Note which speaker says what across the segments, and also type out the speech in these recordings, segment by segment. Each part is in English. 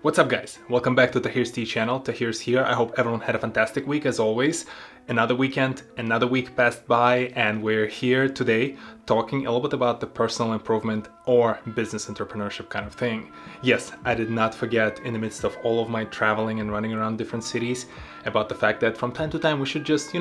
Speaker 1: What's up guys? Welcome back to TohirT channel. Tahir's here. I hope everyone had a fantastic week as always. Another weekend, another week passed by, and we're here today talking a little bit about the personal improvement or business entrepreneurship kind of thing. Yes, I did not forget in the midst of all of my traveling and running around different cities about the fact that from time to time we should just,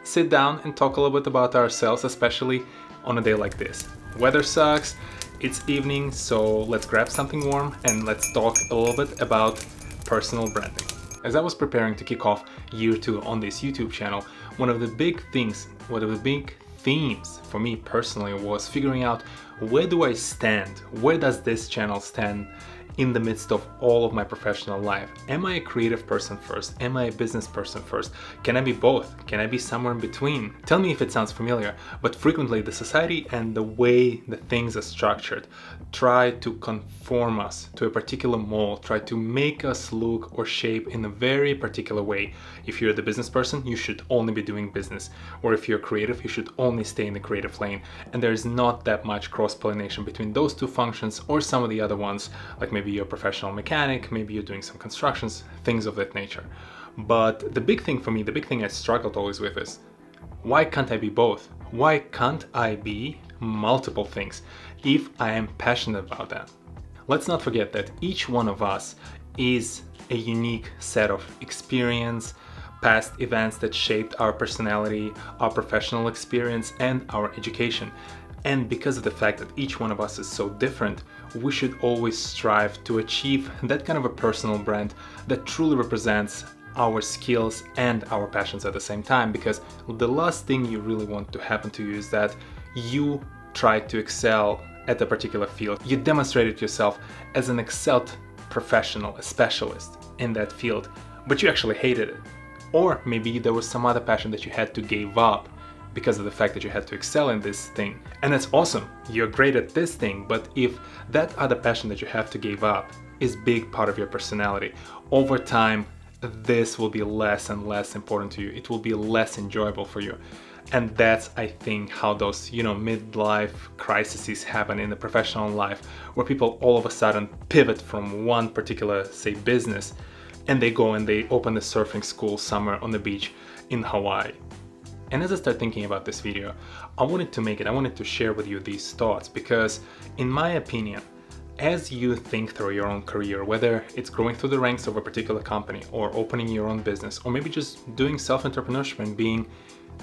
Speaker 1: sit down and talk a little bit about ourselves, especially on a day like this. Weather sucks. It's evening, so let's grab something warm and let's talk a little bit about personal branding. As I was preparing to kick off year 2 on this YouTube channel, one of the big themes for me personally was figuring out where do I stand? Where does this channel stand in the midst of all of my professional life? Am I a creative person first? Am I a business person first? Can I be both? Can I be somewhere in between? Tell me if it sounds familiar, but frequently the society and the way the things are structured try to conform us to a particular mold, try to make us look or shape in a very particular way. If you're the business person, you should only be doing business. Or if you're creative, you should only stay in the creative lane. And there's not that much cross-pollination between those two functions or some of the other ones, like maybe you're a professional mechanic, maybe you're doing some constructions, things of that nature. But the big thing for me, the big thing I struggled always with is, why can't I be both? Why can't I be multiple things if I am passionate about that? Let's not forget that each one of us is a unique set of experience, past events that shaped our personality, our professional experience, and our education. And because of the fact that each one of us is so different, we should always strive to achieve that kind of a personal brand that truly represents our skills and our passions at the same time, because the last thing you really want to happen to you is that you try to excel at a particular field. You demonstrated yourself as an excelled professional, a specialist in that field, but you actually hated it. Or maybe there was some other passion that you had to give up because of the fact that you had to excel in this thing. And that's awesome. You're great at this thing, but if that other passion that you have to give up is big part of your personality, over time, this will be less and less important to you. It will be less enjoyable for you. And that's, I think, how those, midlife crises happen in the professional life, where people all of a sudden pivot from one particular, say, business, and they go and they open a surfing school somewhere on the beach in Hawaii. And as I start thinking about this video, I wanted to share with you these thoughts, because in my opinion, as you think through your own career, whether it's growing through the ranks of a particular company or opening your own business, or maybe just doing self-entrepreneurship and being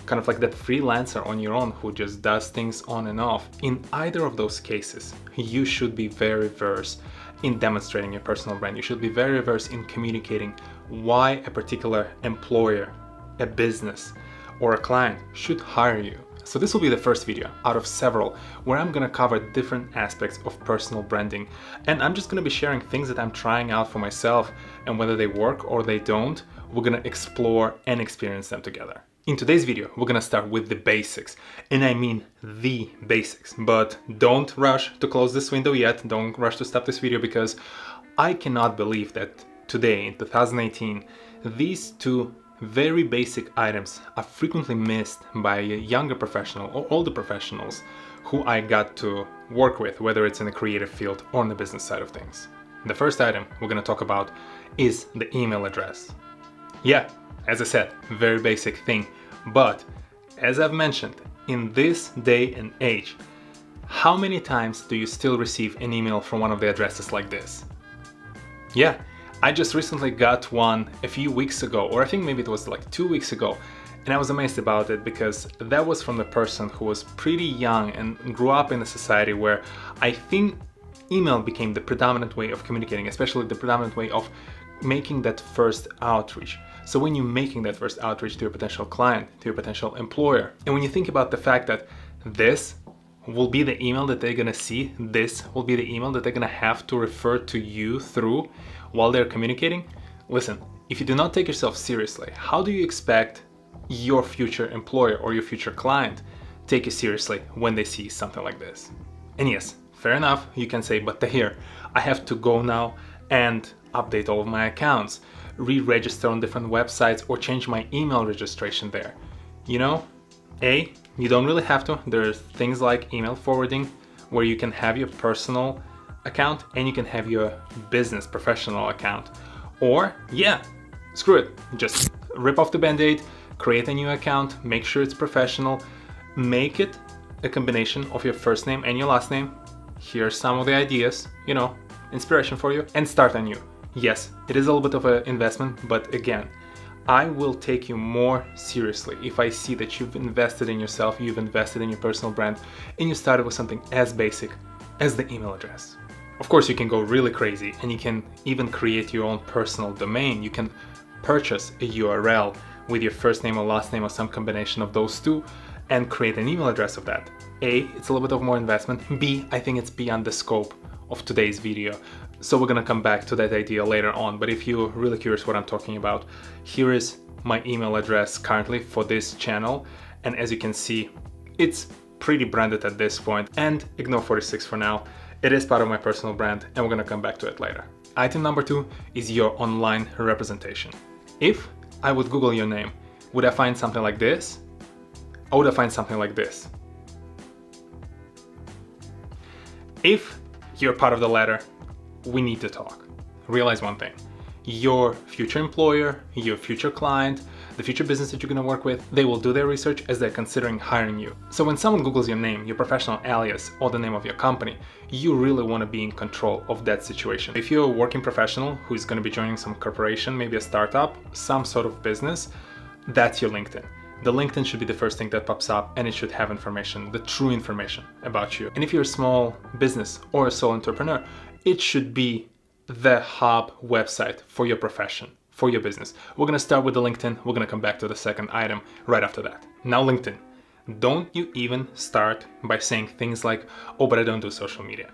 Speaker 1: kind of like that freelancer on your own who just does things on and off, in either of those cases, you should be very versed in demonstrating your personal brand. You should be very versed in communicating why a particular employer, a business, or a client should hire you. So this will be the first video out of several where I'm gonna cover different aspects of personal branding, and I'm just gonna be sharing things that I'm trying out for myself, and whether they work or they don't, we're gonna explore and experience them together. In today's video, we're gonna start with the basics, and I mean the basics. But don't rush to close this window yet, don't rush to stop this video, because I cannot believe that today, in 2018, these two very basic items are frequently missed by a younger professional or older professionals who I got to work with, whether it's in the creative field or on the business side of things. The first item we're going to talk about is the email address. Yeah, as I said, very basic thing, but as I've mentioned, in this day and age, how many times do you still receive an email from one of the addresses like this? Yeah, I just recently got one a few weeks ago, or I think maybe it was like 2 weeks ago, and I was amazed about it because that was from the person who was pretty young and grew up in a society where I think email became the predominant way of communicating, especially the predominant way of making that first outreach. So when you're making that first outreach to your potential client, to your potential employer, and when you think about the fact that this will be the email that they're gonna see, this will be the email that they're gonna have to refer to you through while they're communicating. Listen, if you do not take yourself seriously, how do you expect your future employer or your future client take you seriously when they see something like this? And yes, fair enough, you can say, but Tahir, I have to go now and update all of my accounts, re-register on different websites, or change my email registration there. You don't really have to. There's things like email forwarding where you can have your personal account and you can have your business professional account. Or yeah, screw it, just rip off the band-aid, create a new account, make sure it's professional, make it a combination of your first name and your last name. Here's some of the ideas, inspiration for you, and start anew. Yes, it is a little bit of an investment, but again, I will take you more seriously if I see that you've invested in yourself, you've invested in your personal brand, and you started with something as basic as the email address. Of course, you can go really crazy and you can even create your own personal domain. You can purchase a URL with your first name or last name or some combination of those two and create an email address of that. A, it's a little bit of more investment. B, I think it's beyond the scope of today's video. So we're gonna come back to that idea later on. But if you're really curious what I'm talking about, here is my email address currently for this channel. And as you can see, it's pretty branded at this point, and ignore 46 for now. It is part of my personal brand and we're gonna come back to it later. Item number 2 is your online representation. If I would Google your name, would I find something like this? Or would I find something like this? If you're part of the latter, we need to talk. Realize one thing. Your future employer, your future client, the future business that you're going to work with, they will do their research as they're considering hiring you. So when someone Googles your name, your professional alias, or the name of your company, you really want to be in control of that situation. If you're a working professional who's going to be joining some corporation, maybe a startup, some sort of business, that's your LinkedIn. The LinkedIn should be the first thing that pops up, and it should have information, the true information about you. And if you're a small business or a sole entrepreneur, it should be the hub website for your profession, for your business. We're gonna start with the LinkedIn. We're gonna come back to the second item right after that. Now LinkedIn. Don't you even start by saying things like, oh, but I don't do social media.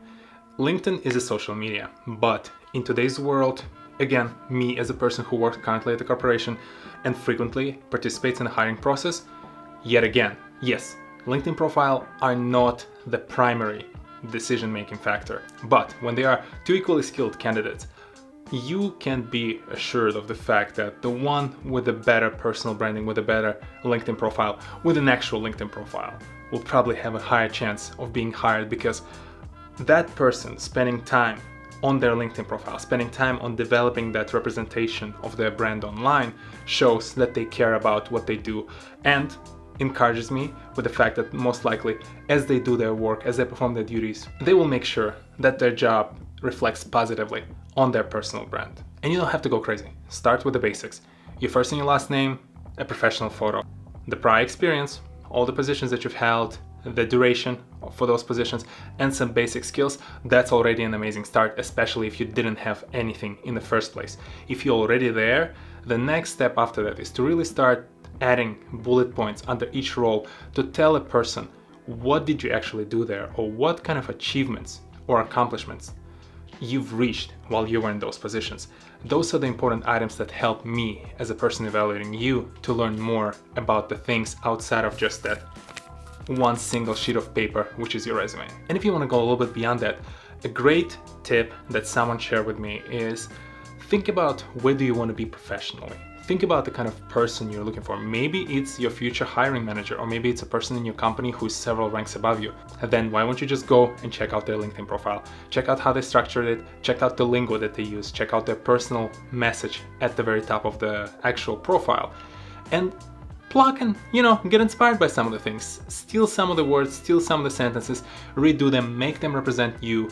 Speaker 1: LinkedIn is a social media, but in today's world, again, me as a person who works currently at a corporation and frequently participates in the hiring process, yet again, yes, LinkedIn profile are not the primary decision-making factor. But when they are two equally skilled candidates, you can be assured of the fact that the one with a better personal branding, with a better LinkedIn profile, with an actual LinkedIn profile, will probably have a higher chance of being hired, because that person spending time on their LinkedIn profile, spending time on developing that representation of their brand online, shows that they care about what they do, and encourages me with the fact that most likely, as they do their work, as they perform their duties, they will make sure that their job reflects positively on their personal brand. And you don't have to go crazy. Start with the basics. Your first and your last name, a professional photo, the prior experience, all the positions that you've held, the duration for those positions, and some basic skills. That's already an amazing start, especially if you didn't have anything in the first place. If you're already there, the next step after that is to really start adding bullet points under each role to tell a person what did you actually do there, or what kind of achievements or accomplishments you've reached while you were in those positions. Those are the important items that help me as a person evaluating you to learn more about the things outside of just that one single sheet of paper, which is your resume. And if you want to go a little bit beyond that, a great tip that someone shared with me is think about where do you want to be professionally. Think about the kind of person you're looking for. Maybe it's your future hiring manager, or maybe it's a person in your company who's several ranks above you. And then why won't you just go and check out their LinkedIn profile? Check out how they structured it, check out the lingo that they use, check out their personal message at the very top of the actual profile. And pluck and, get inspired by some of the things. Steal some of the words, steal some of the sentences, redo them, make them represent you.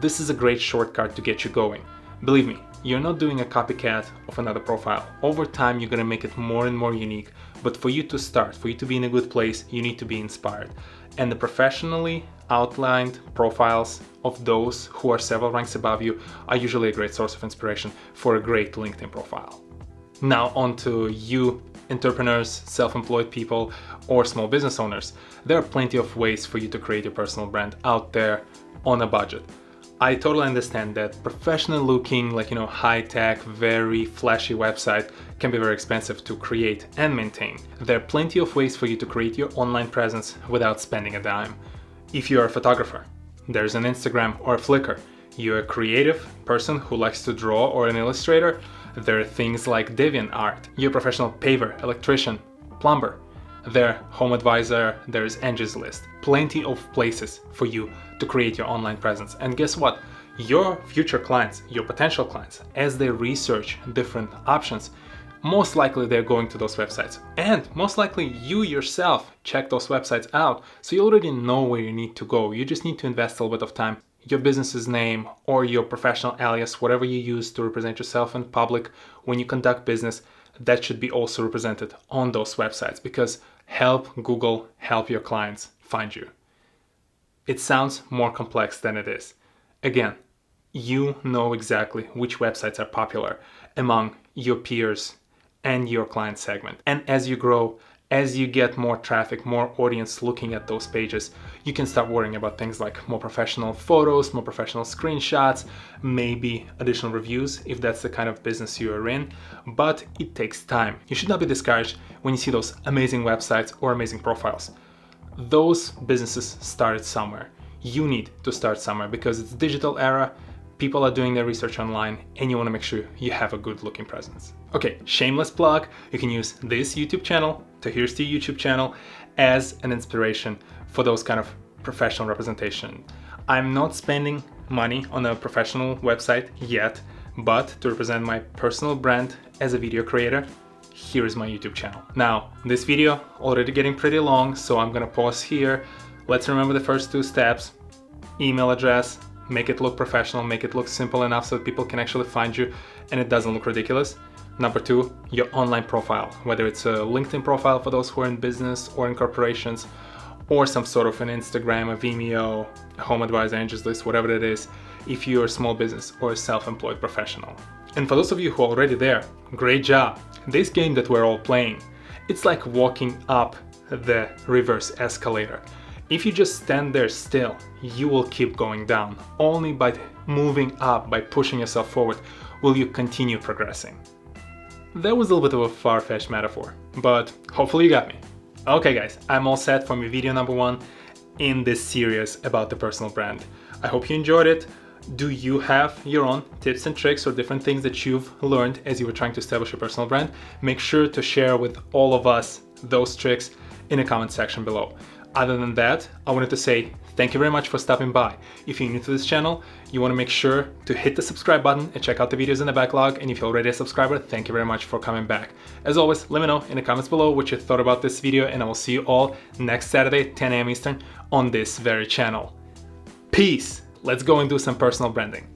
Speaker 1: This is a great shortcut to get you going. Believe me, you're not doing a copycat of another profile. Over time, you're gonna make it more and more unique. But for you to start, for you to be in a good place, you need to be inspired. And the professionally outlined profiles of those who are several ranks above you are usually a great source of inspiration for a great LinkedIn profile. Now on to you entrepreneurs, self-employed people, or small business owners. There are plenty of ways for you to create your personal brand out there on a budget. I totally understand that professional looking, high-tech, very flashy website can be very expensive to create and maintain. There are plenty of ways for you to create your online presence without spending a dime. If you're a photographer, there's an Instagram or a Flickr. You're a creative person who likes to draw, or an illustrator, there are things like DeviantArt. You're a professional paver, electrician, plumber. There, Home Advisor, there's Angie's List. Plenty of places for you to create your online presence. And guess what? Your future clients, your potential clients, as they research different options, most likely they're going to those websites. And most likely you yourself check those websites out, so you already know where you need to go. You just need to invest a little bit of time. Your business's name or your professional alias, whatever you use to represent yourself in public when you conduct business, that should be also represented on those websites, because help Google help your clients find you. It sounds more complex than it is. Again, you know exactly which websites are popular among your peers and your client segment. And as you grow, as you get more traffic, more audience looking at those pages, you can start worrying about things like more professional photos, more professional screenshots, maybe additional reviews if that's the kind of business you are in, but it takes time. You should not be discouraged when you see those amazing websites or amazing profiles. Those businesses started somewhere. You need to start somewhere because it's a digital era. People are doing their research online and you want to make sure you have a good looking presence. Okay, shameless plug. You can use this YouTube channel, TohirT YouTube channel, as an inspiration for those kind of professional representation. I'm not spending money on a professional website yet, but to represent my personal brand as a video creator, here is my YouTube channel. Now, this video already getting pretty long, so I'm gonna pause here. Let's remember the first two steps. Email address, make it look professional, make it look simple enough so that people can actually find you and it doesn't look ridiculous. Number two, your online profile, whether it's a LinkedIn profile for those who are in business or in corporations, or some sort of an Instagram, a Vimeo, a home advisor, Angels List, whatever it is, if you're a small business or a self-employed professional. And for those of you who are already there, great job. This game that we're all playing, it's like walking up the reverse escalator. If you just stand there still, you will keep going down. Only by moving up, by pushing yourself forward, will you continue progressing. That was a little bit of a far-fetched metaphor, but hopefully you got me. Okay guys, I'm all set for my video number 1 in this series about the personal brand. I hope you enjoyed it. Do you have your own tips and tricks or different things that you've learned as you were trying to establish your personal brand? Make sure to share with all of us those tricks in the comment section below. Other than that, I wanted to say thank you very much for stopping by. If you're new to this channel, you want to make sure to hit the subscribe button and check out the videos in the backlog. And if you're already a subscriber, thank you very much for coming back. As always, let me know in the comments below what you thought about this video, and I will see you all next Saturday, 10 a.m. Eastern, on this very channel. Peace! Let's go and do some personal branding.